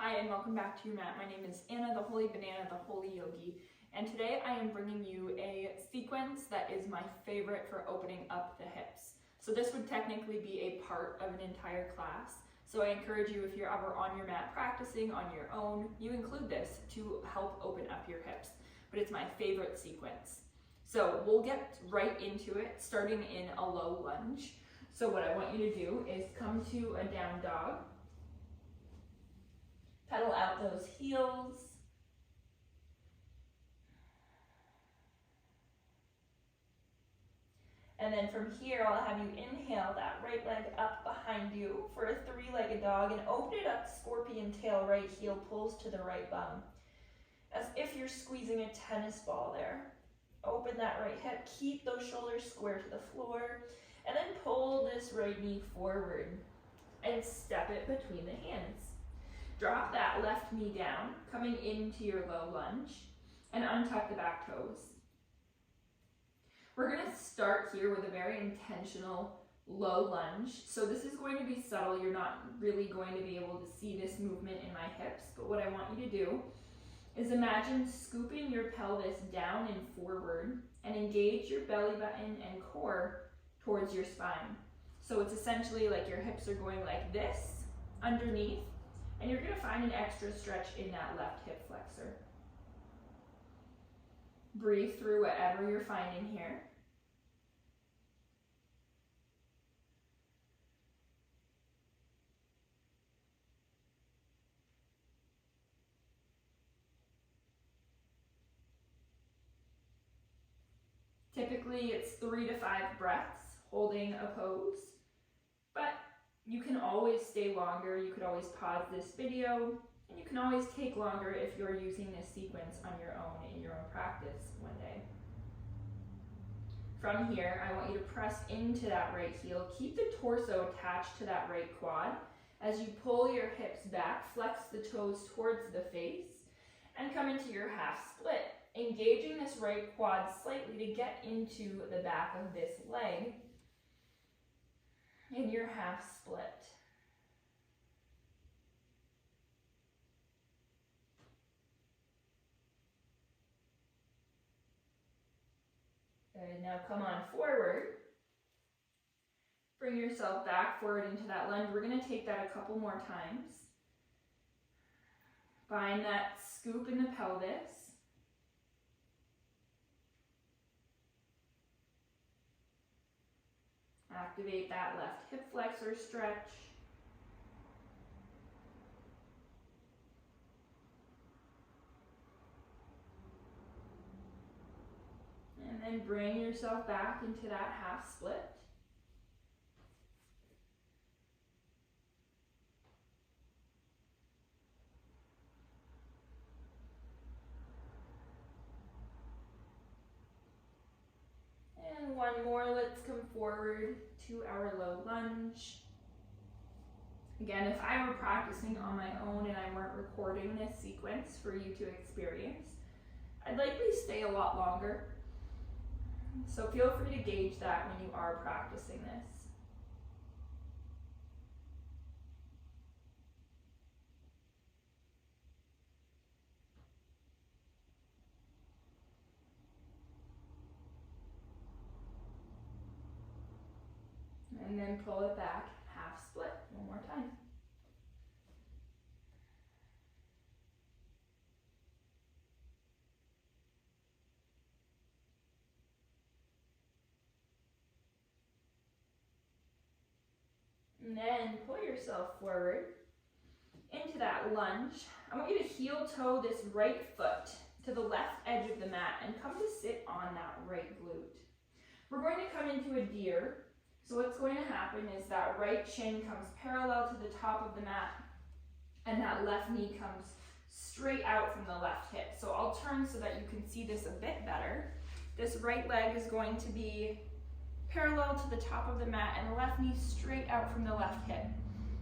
Hi and welcome back to your mat. My name is Anna, the Holy Banana, the Holy Yogi, and today I am bringing you a sequence that is my favorite for opening up the hips. So this would technically be a part of an entire class. So I encourage you, if you're ever on your mat practicing on your own, you include this to help open up your hips. But it's my favorite sequence. So we'll get right into it, starting in a low lunge. So what I want you to do is come to a down dog. Pedal out those heels. And then from here, I'll have you inhale that right leg up behind you for a three-legged dog and open it up, scorpion tail, right heel pulls to the right bum. As if you're squeezing a tennis ball there. Open that right hip, keep those shoulders square to the floor, and then pull this right knee forward and step it between the hands. Drop that left knee down, coming into your low lunge, and untuck the back toes. We're going to start here with a very intentional low lunge. So this is going to be subtle. You're not really going to be able to see this movement in my hips, but what I want you to do is imagine scooping your pelvis down and forward and engage your belly button and core towards your spine. So it's essentially like your hips are going like this underneath, and you're going to find an extra stretch in that left hip flexor. Breathe through whatever you're finding here. Typically it's 3 to 5 breaths holding a pose, but you can always stay longer. You could always pause this video, and you can always take longer if you're using this sequence on your own in your own practice one day. From here, I want you to press into that right heel. Keep the torso attached to that right quad. As you pull your hips back, flex the toes towards the face, and come into your half split. Engaging this right quad slightly to get into the back of this leg in your half split. Good, now come on forward. Bring yourself back forward into that lunge. We're going to take that a couple more times. Find that scoop in the pelvis. Activate that left hip flexor stretch. And then bring yourself back into that half split. And one more, let's come forward to our low lunge. Again, if I were practicing on my own and I weren't recording this sequence for you to experience, I'd likely stay a lot longer. So feel free to gauge that when you are practicing this. And then pull it back, half split, one more time. And then pull yourself forward into that lunge. I want you to heel toe this right foot to the left edge of the mat and come to sit on that right glute. We're going to come into a deer. So what's going to happen is that right shin comes parallel to the top of the mat, and that left knee comes straight out from the left hip. So I'll turn so that you can see this a bit better. This right leg is going to be parallel to the top of the mat, and the left knee straight out from the left hip.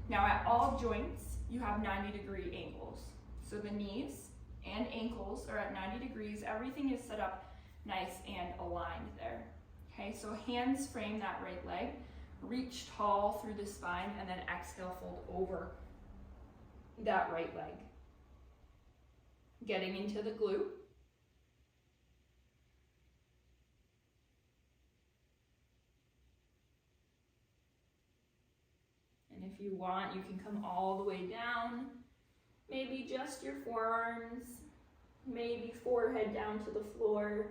Now at all joints, you have 90-degree angles. So the knees and ankles are at 90 degrees. Everything is set up nice and aligned there. Okay, so hands frame that right leg, reach tall through the spine, and then exhale, fold over that right leg. getting into the glute. And if you want, you can come all the way down, maybe just your forearms, maybe forehead down to the floor.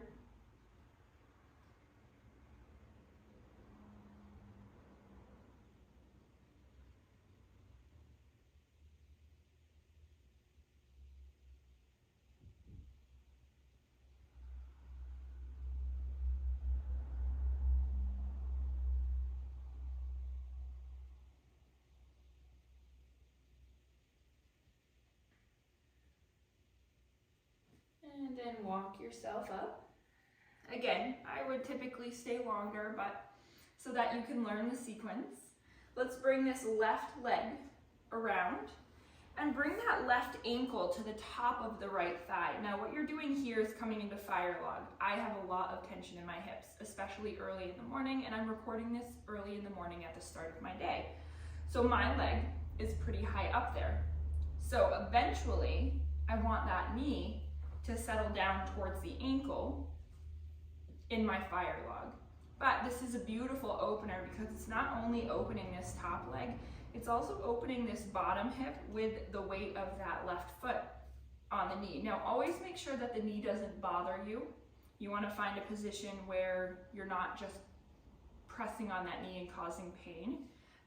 And then walk yourself up. Again, I would typically stay longer, but so that you can learn the sequence. Let's bring this left leg around and bring that left ankle to the top of the right thigh. Now what you're doing here is coming into fire log. I have a lot of tension in my hips, especially early in the morning, and I'm recording this early in the morning at the start of my day. So my leg is pretty high up there. So eventually, I want that knee to settle down towards the ankle in my fire log. But this is a beautiful opener because it's not only opening this top leg, it's also opening this bottom hip with the weight of that left foot on the knee. Now always make sure that the knee doesn't bother you. You want to find a position where you're not just pressing on that knee and causing pain.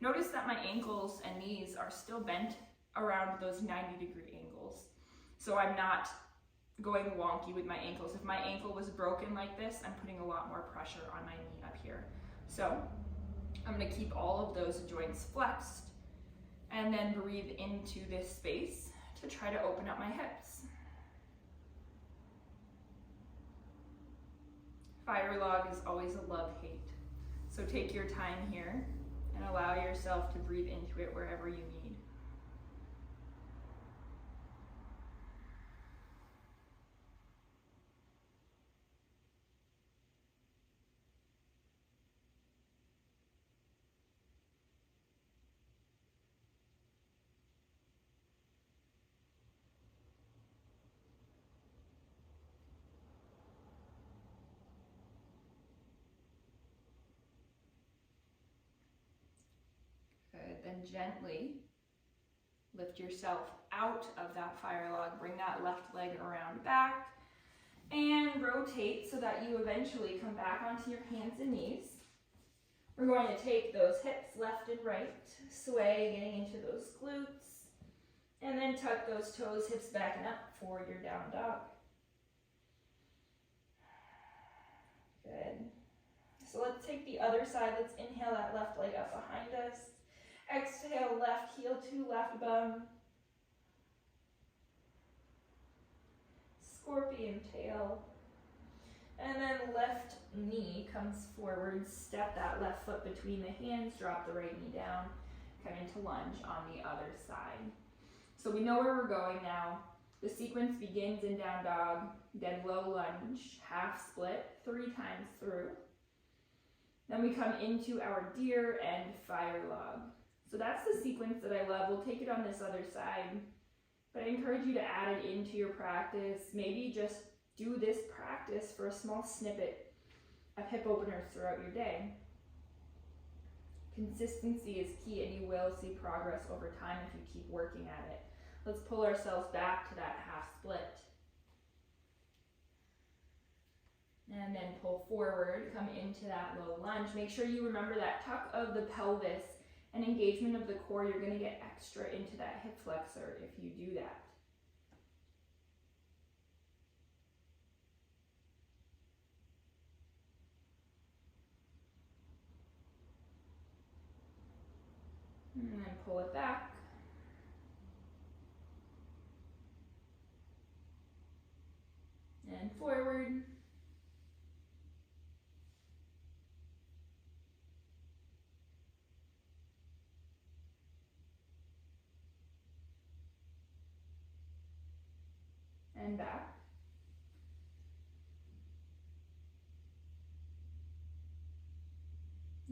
Notice that my ankles and knees are still bent around those 90-degree angles. So I'm not going wonky with my ankles. If my ankle was broken like this, I'm putting a lot more pressure on my knee up here. So I'm going to keep all of those joints flexed and then breathe into this space to try to open up my hips. Fire log is always a love-hate. So take your time here and allow yourself to breathe into it wherever you need. Good, then gently lift yourself out of that fire log. Bring that left leg around back and rotate so that you eventually come back onto your hands and knees. We're going to take those hips left and right, sway, getting into those glutes, and then tuck those toes, hips back and up for your down dog. Good. So let's take the other side. Let's inhale that left leg up behind us. Exhale, left heel to left bum. Scorpion tail. And then left knee comes forward. Step that left foot between the hands. Drop the right knee down. Come into lunge on the other side. So we know where we're going now. The sequence begins in down dog, then low lunge, half split, 3 times through. Then we come into our deer and fire log. So that's the sequence that I love. We'll take it on this other side, but I encourage you to add it into your practice. Maybe just do this practice for a small snippet of hip openers throughout your day. Consistency is key, and you will see progress over time if you keep working at it. Let's pull ourselves back to that half split. And then pull forward, come into that low lunge. Make sure you remember that tuck of the pelvis and engagement of the core. You're going to get extra into that hip flexor if you do that. And then pull it back. And forward. And back.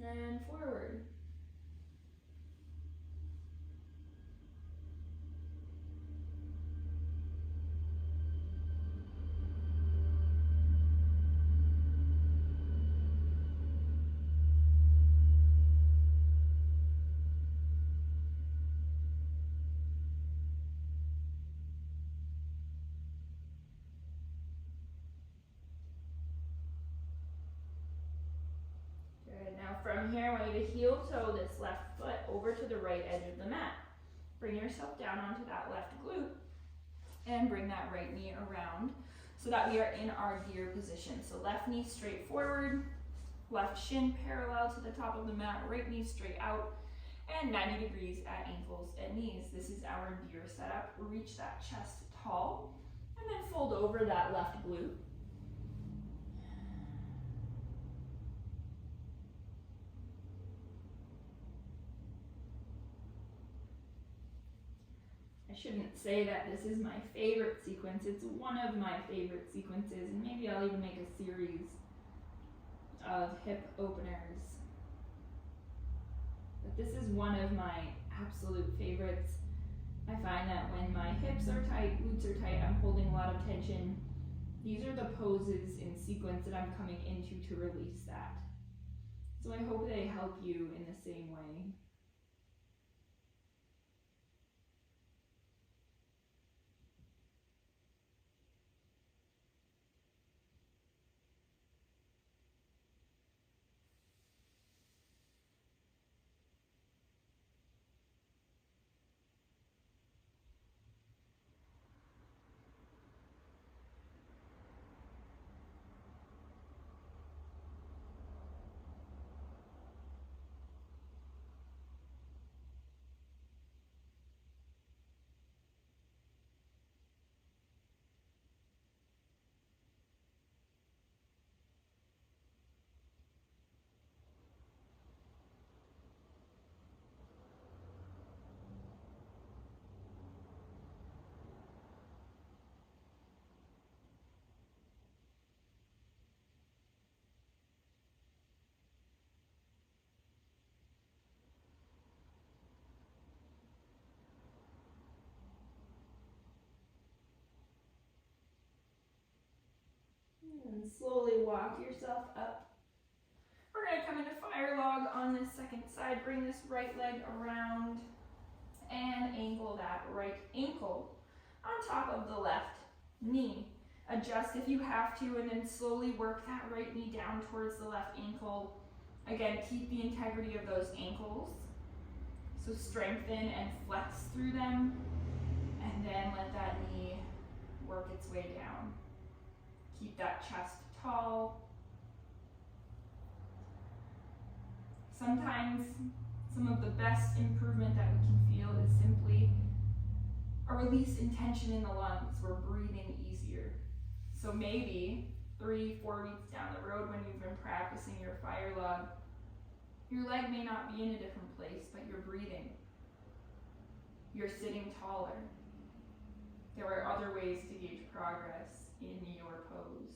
And forward. here, I want you to heel toe this left foot over to the right edge of the mat. Bring yourself down onto that left glute and bring that right knee around so that we are in our deer position. So left knee straight forward, left shin parallel to the top of the mat, right knee straight out, and 90 degrees at ankles and knees. This is our deer setup. Reach that chest tall, and then fold over that left glute. I shouldn't say that this is my favorite sequence. It's one of my favorite sequences, and maybe I'll even make a series of hip openers. But this is one of my absolute favorites. I find that when my hips are tight, glutes are tight, I'm holding a lot of tension. These are the poses in sequence that I'm coming into to release that. So I hope they help you in the same way. And slowly walk yourself up. We're going to come into fire log on this second side. Bring this right leg around and angle that right ankle on top of the left knee. Adjust if you have to, and then slowly work that right knee down towards the left ankle. Again, keep the integrity of those ankles. So strengthen and flex through them, and then let that knee work its way down. Keep that chest tall. Sometimes some of the best improvement that we can feel is simply a release in tension in the lungs. We're breathing easier. So maybe 3-4 weeks down the road when you've been practicing your fire log, your leg may not be in a different place, but you're breathing. You're sitting taller. There are other ways to gauge progress in your pose.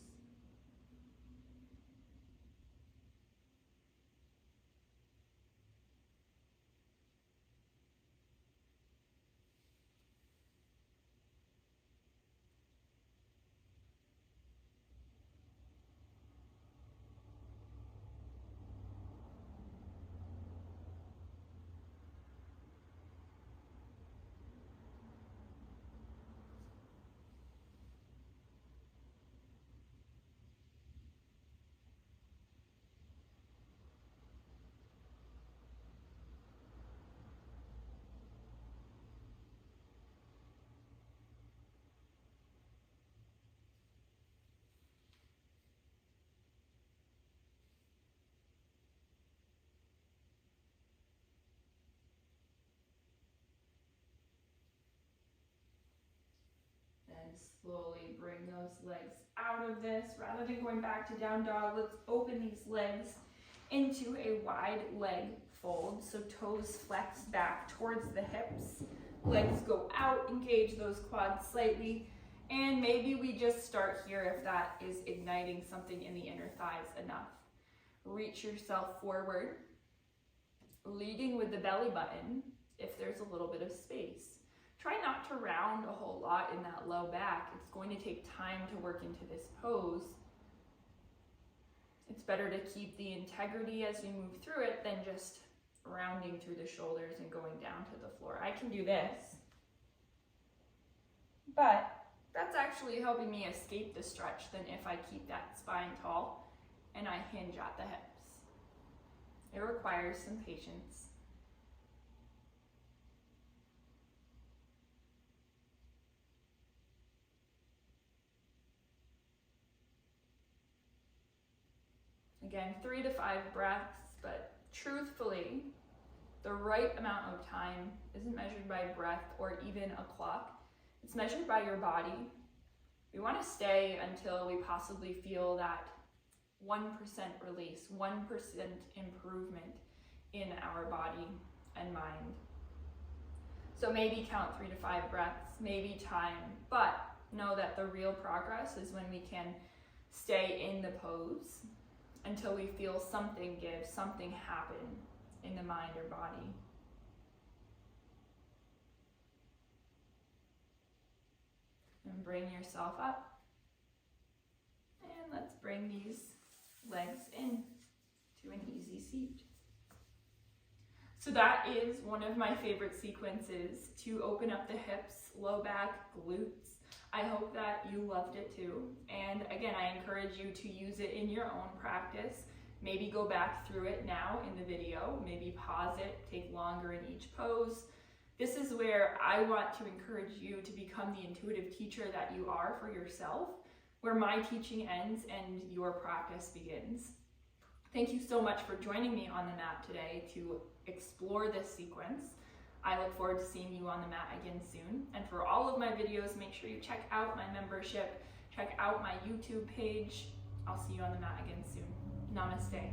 And slowly bring those legs out of this. Rather than going back to down dog, let's open these legs into a wide leg fold. So toes flex back towards the hips. Legs go out, engage those quads slightly. And maybe we just start here if that is igniting something in the inner thighs enough. Reach yourself forward, leading with the belly button if there's a little bit of space. Try not to round a whole lot in that low back. It's going to take time to work into this pose. It's better to keep the integrity as you move through it than just rounding through the shoulders and going down to the floor. I can do this, but that's actually helping me escape the stretch than if I keep that spine tall and I hinge at the hips. It requires some patience. Again, 3 to 5 breaths, but truthfully, the right amount of time isn't measured by breath or even a clock. It's measured by your body. We want to stay until we possibly feel that 1% release, 1% improvement in our body and mind. So maybe count 3 to 5 breaths, maybe time, but know that the real progress is when we can stay in the pose until we feel something give, something happen in the mind or body. And bring yourself up. And let's bring these legs in to an easy seat. So that is one of my favorite sequences, to open up the hips, low back, glutes. I hope that you loved it too. And again, I encourage you to use it in your own practice. Maybe go back through it now in the video, maybe pause it, take longer in each pose. This is where I want to encourage you to become the intuitive teacher that you are for yourself, where my teaching ends and your practice begins. Thank you so much for joining me on the mat today to explore this sequence. I look forward to seeing you on the mat again soon. And for all of my videos, make sure you check out my membership, check out my YouTube page. I'll see you on the mat again soon. Namaste.